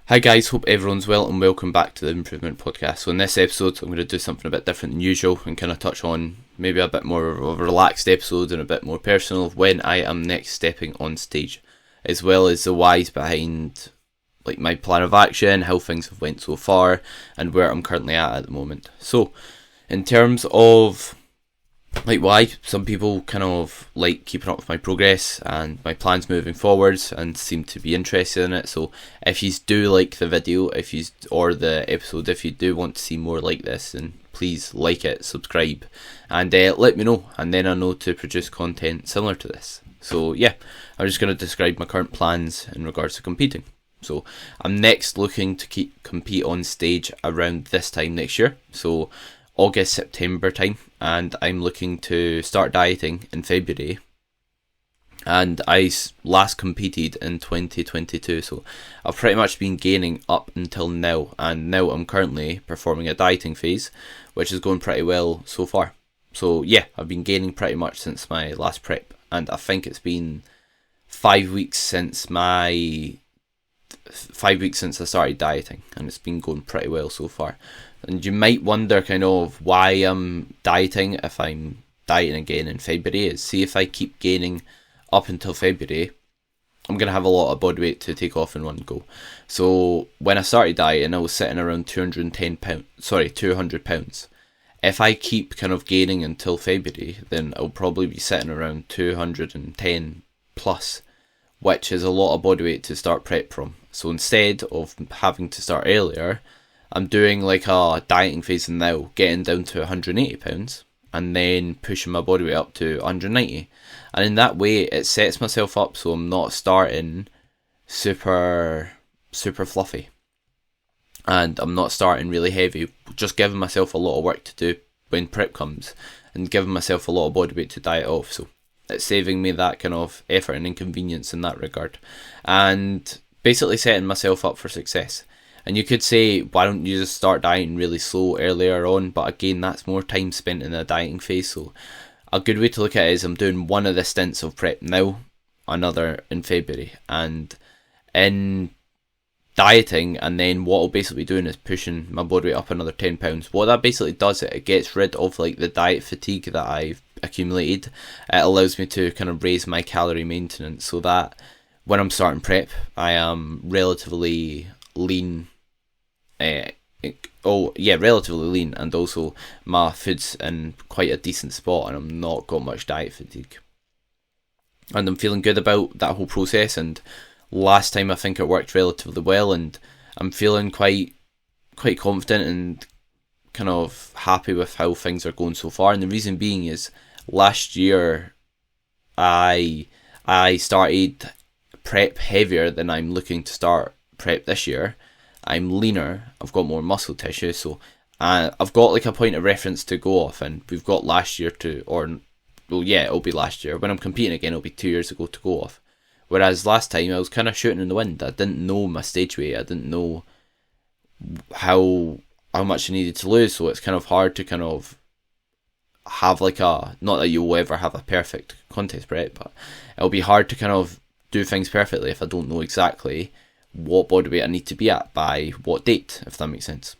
Hi guys, hope everyone's well and welcome back to the Improvement Podcast. So in this episode I'm going to do something a bit different than usual and kind of touch on maybe a bit more of a relaxed episode and a bit more personal of when I am next stepping on stage, as well as the whys behind like my plan of action, how things have went so far and where I'm currently at the moment. So in terms of like why some people kind of like keeping up with my progress and my plans moving forwards and seem to be interested in it. So if you do like the video, or the episode, if you do want to see more like this, then please like it, subscribe, and let me know, and then I know to produce content similar to this. So yeah, I'm just going to describe my current plans in regards to competing. So I'm next looking to compete on stage around this time next year, so August, September time, and I'm looking to start dieting in February. And I last competed in 2022, so I've pretty much been gaining up until now, and now I'm currently performing a dieting phase, which is going pretty well so far. So yeah, I've been gaining pretty much since my last prep, and I think it's been 5 weeks since I started dieting, and it's been going pretty well so far. And you might wonder kind of why I'm dieting if I'm dieting again in February. Is see, if I keep gaining up until February, I'm going to have a lot of body weight to take off in one go. So when I started dieting, I was sitting around 200 pounds. If I keep kind of gaining until February, then I'll probably be sitting around 210 plus, which is a lot of body weight to start prep from. So instead of having to start earlier, I'm doing like a dieting phase now, getting down to 180 pounds and then pushing my body weight up to 190. And in that way, it sets myself up so I'm not starting super fluffy. And I'm not starting really heavy, just giving myself a lot of work to do when prep comes and giving myself a lot of body weight to diet off. So it's saving me that kind of effort and inconvenience in that regard. And basically setting myself up for success. And you could say, why don't you just start dieting really slow earlier on? But again, that's more time spent in the dieting phase. So a good way to look at it is I'm doing one of the stints of prep now, another in February. And in dieting, and then what I'll basically be doing is pushing my body weight up another 10 pounds. What that basically does, it gets rid of like the diet fatigue that I've accumulated. It allows me to kind of raise my calorie maintenance so that when I'm starting prep, I am relatively lean. Relatively lean, and also my food's in quite a decent spot and I'm not got much diet fatigue. And I'm feeling good about that whole process, and last time I think it worked relatively well, and I'm feeling quite confident and kind of happy with how things are going so far. And the reason being is last year I started prep heavier than I'm looking to start prep this year. I'm leaner, I've got more muscle tissue, so I've got like a point of reference to go off, and we've got last year it'll be last year. When I'm competing again, it'll be 2 years ago to go off. Whereas last time I was kind of shooting in the wind. I didn't know my stage weight, I didn't know how much I needed to lose, so it's kind of hard to kind of have like not that you'll ever have a perfect contest prep, but it'll be hard to kind of do things perfectly if I don't know exactly what body weight I need to be at by what date, if that makes sense.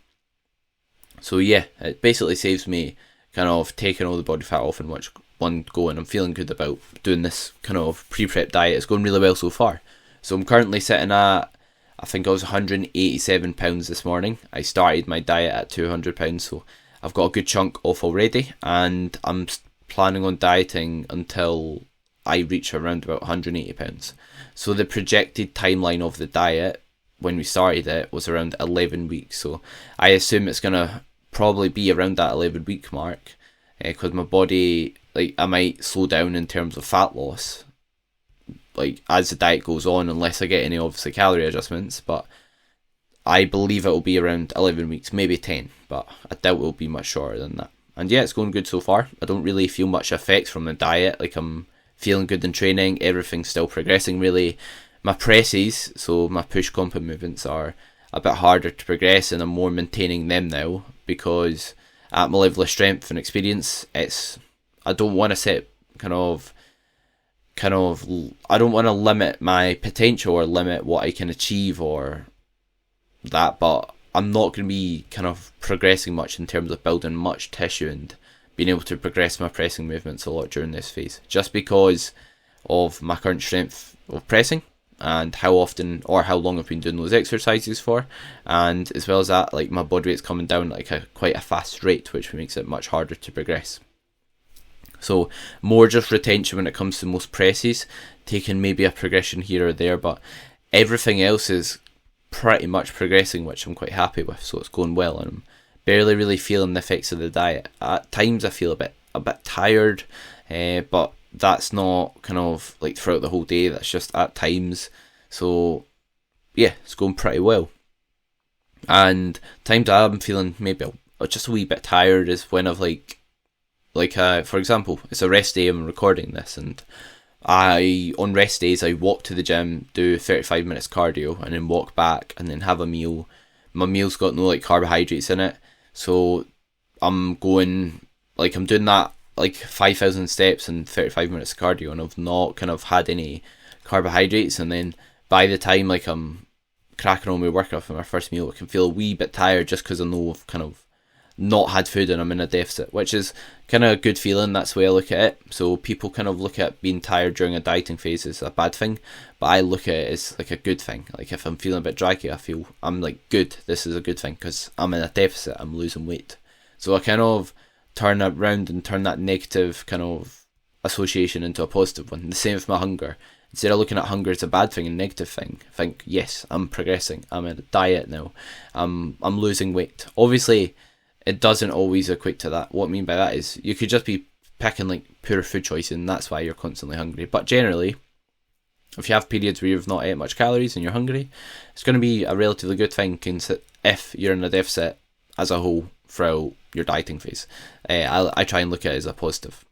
So yeah, it basically saves me kind of taking all the body fat off in one go, and I'm feeling good about doing this kind of pre-prep diet. It's going really well so far. So I'm currently sitting at, I think I was 187 pounds this morning. I started my diet at 200 pounds, so I've got a good chunk off already, and I'm planning on dieting until I reach around about 180 pounds. So the projected timeline of the diet when we started it was around 11 weeks. So I assume it's going to probably be around that 11 week mark, because my body, like, I might slow down in terms of fat loss, like as the diet goes on, unless I get any obviously calorie adjustments. But I believe it will be around 11 weeks, maybe 10, but I doubt it will be much shorter than that. And yeah, it's going good so far. I don't really feel much effects from the diet. Like, I'm feeling good in training, everything's still progressing really. My presses, so my push compound movements, are a bit harder to progress, and I'm more maintaining them now, because at my level of strength and experience, I don't want to set I don't want to limit my potential or limit what I can achieve, or that, but I'm not going to be kind of progressing much in terms of building much tissue and being able to progress my pressing movements a lot during this phase, just because of my current strength of pressing and how often or how long I've been doing those exercises for, and as well as that, like, my body weight's coming down like quite a fast rate, which makes it much harder to progress. So more just retention when it comes to most presses, taking maybe a progression here or there, but everything else is pretty much progressing, which I'm quite happy with. So it's going well, and I'm barely really feeling the effects of the diet. At times I feel a bit tired, but that's not kind of like throughout the whole day, that's just at times. So yeah, it's going pretty well. And times I'm feeling maybe just a wee bit tired is when I've for example, it's a rest day, I'm recording this, and on rest days I walk to the gym, do 35 minutes cardio, and then walk back and then have a meal. My meal's got no like carbohydrates in it, so I'm doing that like 5,000 steps and 35 minutes of cardio, and I've not kind of had any carbohydrates. And then by the time like I'm cracking on my workout for my first meal, I can feel a wee bit tired just because I know I've kind of not had food and I'm in a deficit, which is kind of a good feeling. That's the way I look at it. So people kind of look at being tired during a dieting phase as a bad thing, but I look at it as like a good thing. Like if I'm feeling a bit draggy, I feel I'm like, good, this is a good thing because I'm in a deficit, I'm losing weight. So I kind of turn that round and turn that negative kind of association into a positive one. The same with my hunger. Instead of looking at hunger as a bad thing and negative thing, think, yes, I'm progressing, I'm in a diet now, I'm losing weight. Obviously it doesn't always equate to that. What I mean by that is you could just be picking like poor food choices and that's why you're constantly hungry. But generally, if you have periods where you've not ate much calories and you're hungry, it's going to be a relatively good thing if you're in a deficit as a whole throughout your dieting phase. I try and look at it as a positive.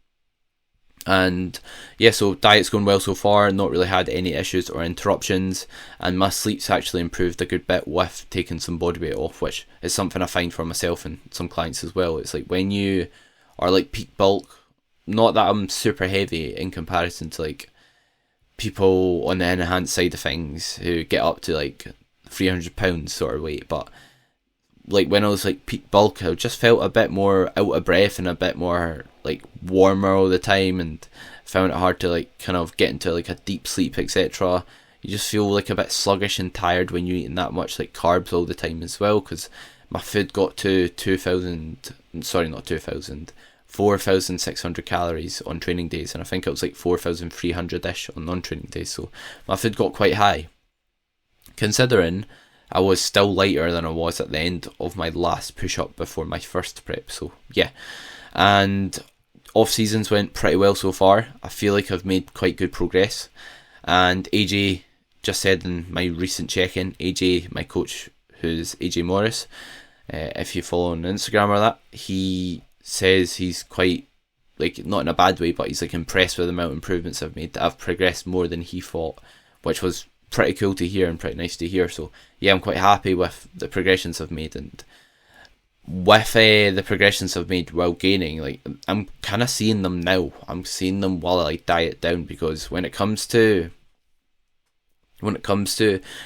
And yeah, so diet's going well so far, not really had any issues or interruptions, and my sleep's actually improved a good bit with taking some body weight off, which is something I find for myself and some clients as well. It's like when you are like peak bulk, not that I'm super heavy in comparison to like people on the enhanced side of things who get up to like 300 pounds sort of weight, but like when I was like peak bulk, I just felt a bit more out of breath and a bit more like warmer all the time, and found it hard to like kind of get into like a deep sleep, etc. You just feel like a bit sluggish and tired when you're eating that much like carbs all the time as well, because my food got to 4,600 calories on training days, and I think it was like 4,300-ish on non-training days, so my food got quite high, considering I was still lighter than I was at the end of my last push-up before my first prep. So yeah, and off-seasons went pretty well so far. I feel like I've made quite good progress, and AJ just said in my recent check-in, AJ, my coach, who's AJ Morris, if you follow on Instagram or that, he says he's quite, like, not in a bad way, but he's like impressed with the amount of improvements I've made, that I've progressed more than he thought, which was pretty cool to hear and pretty nice to hear. So yeah, I'm quite happy with the progressions I've made, and with the progressions I've made while gaining, like, I'm kind of seeing them now. I'm seeing them while I like diet down, because when it comes to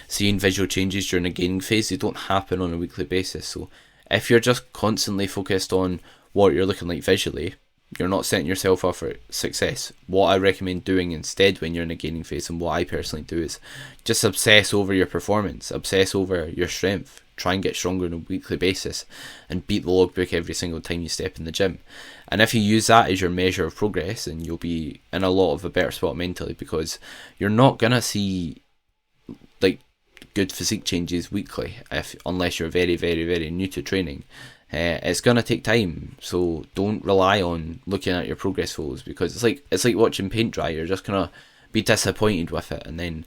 seeing visual changes during a gaining phase, they don't happen on a weekly basis. So if you're just constantly focused on what you're looking like visually, you're not setting yourself up for success. What I recommend doing instead when you're in a gaining phase, and what I personally do, is just obsess over your performance, obsess over your strength, try and get stronger on a weekly basis, and beat the logbook every single time you step in the gym. And if you use that as your measure of progress, then you'll be in a lot of a better spot mentally, because you're not going to see like good physique changes weekly unless you're very, very, very new to training. It's going to take time, so don't rely on looking at your progress photos, because it's like watching paint dry. You're just going to be disappointed with it, and then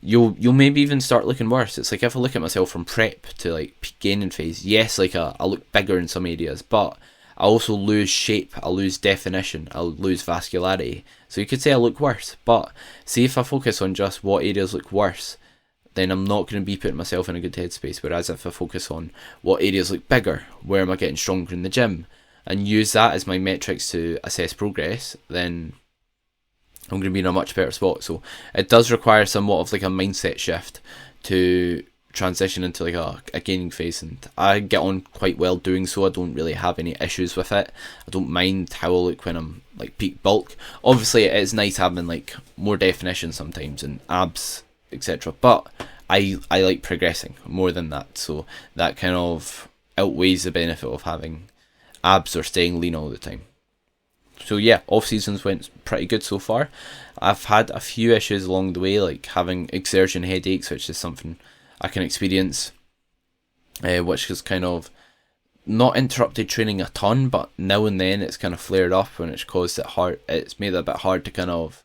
you'll maybe even start looking worse. It's like if I look at myself from prep to like peak gaining phase, yes, like I look bigger in some areas, but I also lose shape, I lose definition, I lose vascularity. So you could say I look worse, but see, if I focus on just what areas look worse, then I'm not going to be putting myself in a good headspace. Whereas if I focus on what areas look bigger, where am I getting stronger in the gym, and use that as my metrics to assess progress, then I'm going to be in a much better spot. So it does require somewhat of like a mindset shift to transition into like a gaining phase, and I get on quite well doing so. I don't really have any issues with it. I don't mind how I look when I'm like peak bulk. Obviously it is nice having like more definition sometimes and abs, etc., but I like progressing more than that, so that kind of outweighs the benefit of having abs or staying lean all the time. So yeah, off seasons went pretty good so far. I've had a few issues along the way, like having exertion headaches, which is something I can experience, which has kind of not interrupted training a ton, but now and then it's kind of flared up and it's caused it hard. It's made it a bit hard to kind of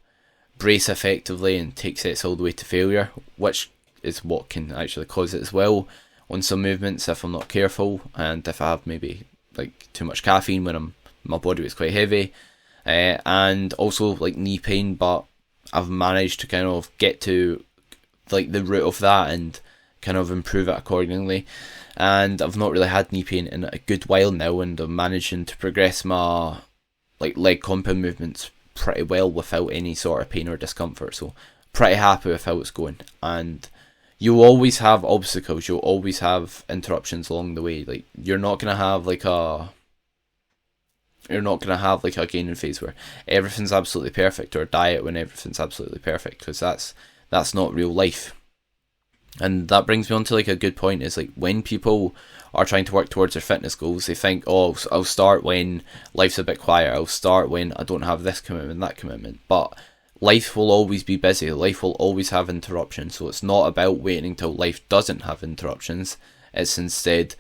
brace effectively and take sets all the way to failure, which is what can actually cause it as well on some movements if I'm not careful, and if I have maybe like too much caffeine when my body was quite heavy, and also like knee pain. But I've managed to kind of get to like the root of that and kind of improve it accordingly, and I've not really had knee pain in a good while now, and I'm managing to progress my like leg compound movements pretty well without any sort of pain or discomfort, so pretty happy with how it's going. And you'll always have obstacles, you'll always have interruptions along the way. Like you're not gonna have like a gaining phase where everything's absolutely perfect, or a diet when everything's absolutely perfect, because that's not real life. And that brings me on to like a good point, is like when people are trying to work towards their fitness goals, they think, oh, I'll start when life's a bit quieter, I'll start when I don't have this commitment, that commitment. But life will always be busy, life will always have interruptions, so it's not about waiting until life doesn't have interruptions, it's instead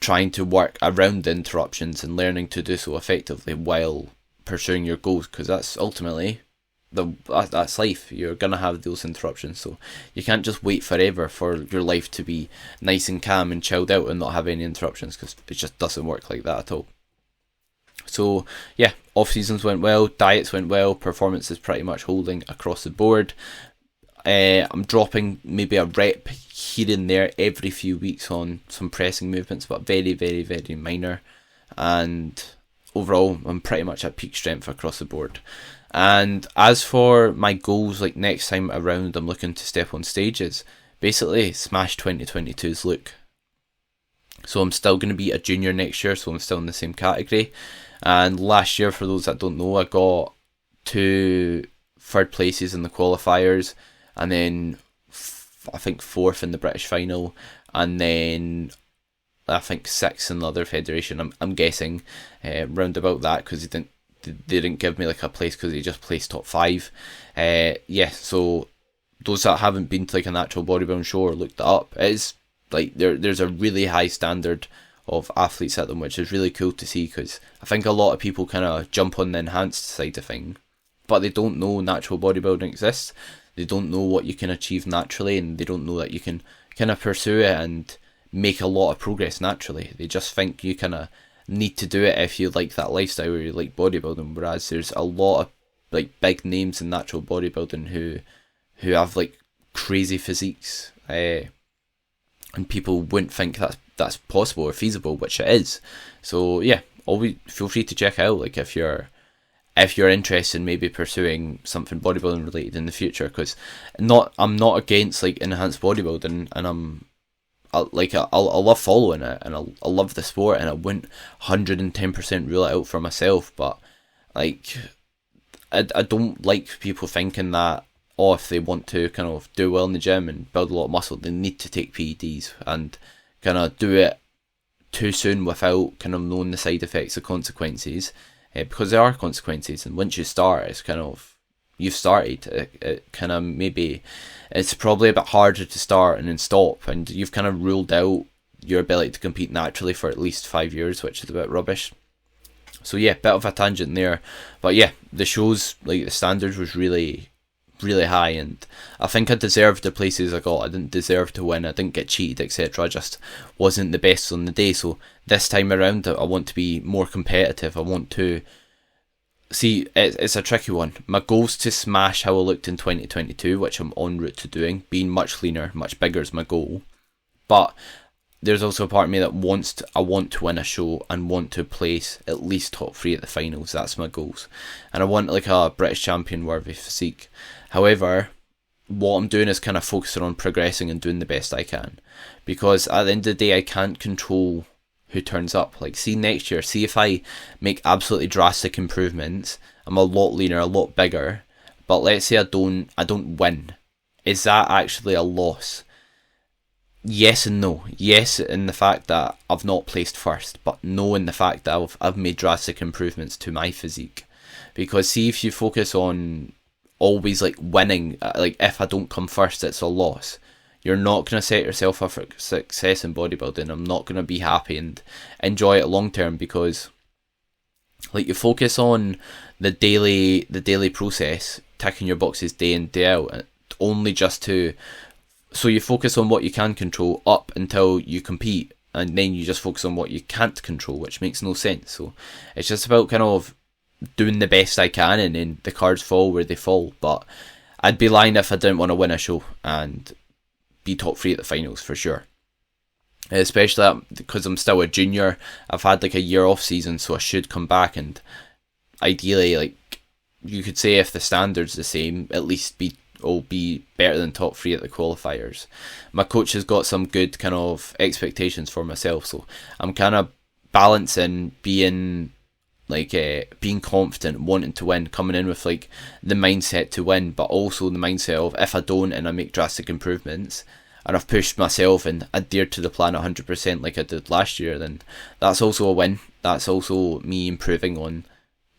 trying to work around the interruptions and learning to do so effectively while pursuing your goals, because that's ultimately that's life. You're gonna have those interruptions, so you can't just wait forever for your life to be nice and calm and chilled out and not have any interruptions, because it just doesn't work like that at all. So yeah, off seasons went well, diets went well, performance is pretty much holding across the board. I'm dropping maybe a rep here and there every few weeks on some pressing movements, but very, very, very minor. And overall, I'm pretty much at peak strength across the board. And as for my goals, like next time around, I'm looking to step on stages, basically smash 2022's look. So I'm still going to be a junior next year, so I'm still in the same category. And last year, for those that don't know, I got 2 third places in the qualifiers, and then I think 4th in the British final, and then I think 6th in the other federation. I'm guessing round about that, because they didn't give me like a place because they just placed top 5. Yeah, so those that haven't been to like an actual bodybuilding show or looked it up, it is like there's a really high standard of athletes at them, which is really cool to see, because I think a lot of people kind of jump on the enhanced side of thing, but they don't know natural bodybuilding exists. They don't know what you can achieve naturally, and they don't know that you can kind of pursue it and make a lot of progress naturally. They just think you kind of need to do it if you like that lifestyle or you like bodybuilding, whereas there's a lot of like big names in natural bodybuilding who have like crazy physiques, and people wouldn't think that's possible or feasible, which it is. So yeah, always feel free to check out, like if you're interested in maybe pursuing something bodybuilding related in the future, because I'm not against like enhanced bodybuilding, and I love following it, and I love the sport, and I wouldn't 110% rule it out for myself. But like I don't like people thinking that, oh, if they want to kind of do well in the gym and build a lot of muscle, they need to take PEDs and kind of do it too soon without kind of knowing the side effects, the consequences. Because there are consequences, and once you start, it's kind of, you've started. It kind of maybe, it's probably a bit harder to start and then stop, and you've kind of ruled out your ability to compete naturally for at least 5 years, which is a bit rubbish. So yeah, bit of a tangent there, but yeah, the shows, like the standards was really, really high, and I think I deserved the places I got. I didn't deserve to win, I didn't get cheated, etc. I just wasn't the best on the day. So this time around, I want to be more competitive. I want to see, it's a tricky one. My goal's to smash how I looked in 2022, which I'm en route to doing. Being much leaner, much bigger is my goal. But there's also a part of me that I want to win a show and want to place at least top 3 at the finals. That's my goals. And I want like a British champion worthy physique. However, what I'm doing is kind of focusing on progressing and doing the best I can, because at the end of the day I can't control who turns up. Like, see next year, see if I make absolutely drastic improvements, I'm a lot leaner, a lot bigger, but let's say I don't win. Is that actually a loss? Yes and no. Yes, in the fact that I've not placed first, but no in the fact that I've made drastic improvements to my physique. Because see, if you focus on always like winning, like if I don't come first, it's a loss. You're not going to set yourself up for success in bodybuilding. I'm not going to be happy and enjoy it long term, because like you focus on the daily process, ticking your boxes day in, day out, only just to, so you focus on what you can control up until you compete, and then you just focus on what you can't control, which makes no sense. So it's just about kind of doing the best I can, and then the cards fall where they fall. But I'd be lying if I didn't want to win a show and be top 3 at the finals for sure. Especially because I'm still a junior. I've had like a year off season, so I should come back, and ideally, like you could say, if the standard's the same, at least be better than top 3 at the qualifiers. My coach has got some good kind of expectations for myself, so I'm kind of balancing being confident, wanting to win, coming in with like the mindset to win, but also the mindset of if I don't and I make drastic improvements and I've pushed myself and adhered to the plan 100% like I did last year, then that's also a win. That's also me improving on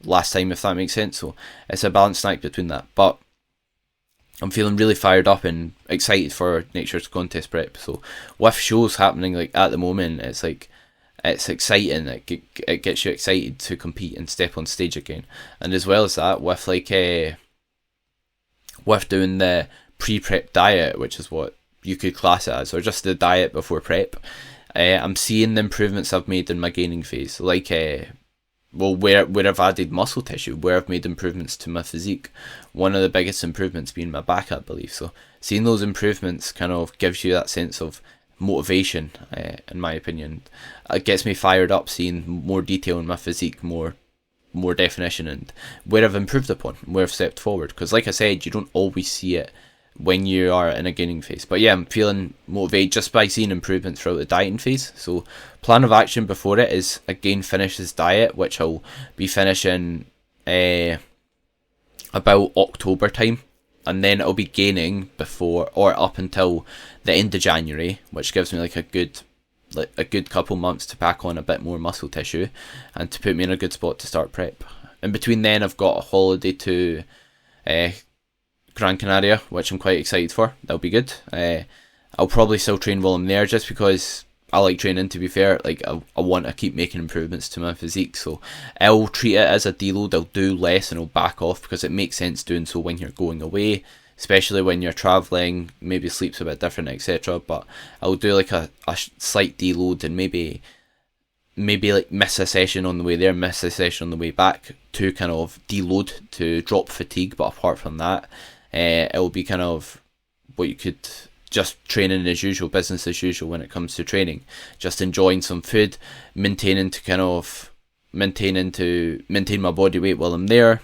last time, if that makes sense. So it's a balanced act between that. But I'm feeling really fired up and excited for next year's contest prep. So with shows happening like at the moment, it's like, it's exciting. It gets you excited to compete and step on stage again. And as well as that, with like with doing the pre-prep diet, which is what you could class it as, or just the diet before prep, I'm seeing the improvements I've made in my gaining phase. Like where I've added muscle tissue, where I've made improvements to my physique. One of the biggest improvements being my back, I believe. So seeing those improvements kind of gives you that sense of motivation, in my opinion. It gets me fired up seeing more detail in my physique, more definition, and where I've improved upon, where I've stepped forward. Because like I said, you don't always see it when you are in a gaining phase. But yeah, I'm feeling motivated just by seeing improvements throughout the dieting phase. So plan of action before it is again finish this diet, which I'll be finishing about October time, and then I'll be gaining before or up until the end of January, which gives me like a good couple months to pack on a bit more muscle tissue and to put me in a good spot to start prep. In between then, I've got a holiday to Gran Canaria, which I'm quite excited for. That'll be good. I'll probably still train while I'm there, just because I like training, to be fair. Like I want to keep making improvements to my physique, so I'll treat it as a deload. I'll do less and I'll back off, because it makes sense doing so when you're going away, especially when you're travelling, maybe sleep's a bit different, etc. But I'll do like a slight deload, and maybe like miss a session on the way there, miss a session on the way back, to kind of deload, to drop fatigue. But apart from that, it'll be kind of what you could just training as usual, business as usual when it comes to training. Just enjoying some food, maintaining my body weight while I'm there,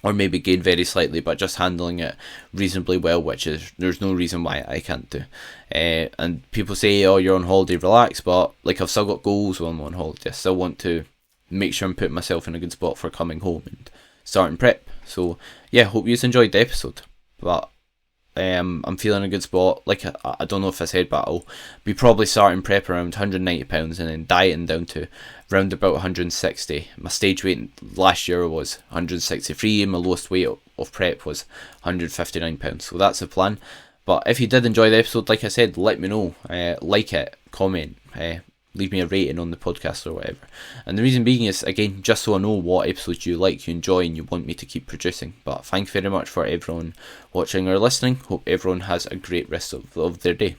or maybe gain very slightly, but just handling it reasonably well, which is, there's no reason why I can't do. And people say, oh, you're on holiday, relax, but like I've still got goals while I'm on holiday. I still want to make sure I'm putting myself in a good spot for coming home and starting prep. So yeah, hope you enjoyed the episode. But I'm feeling a good spot. Like I don't know if I said, but I'll be probably starting prep around £190 and then dieting down to around about 160. My stage weight last year was 163, and my lowest weight of prep was £159. So that's the plan. But if you did enjoy the episode, like I said, let me know. Like it, comment, leave me a rating on the podcast or whatever. And the reason being is, again, just so I know what episodes you like, you enjoy, and you want me to keep producing. But thank you very much for everyone watching or listening. Hope everyone has a great rest of their day.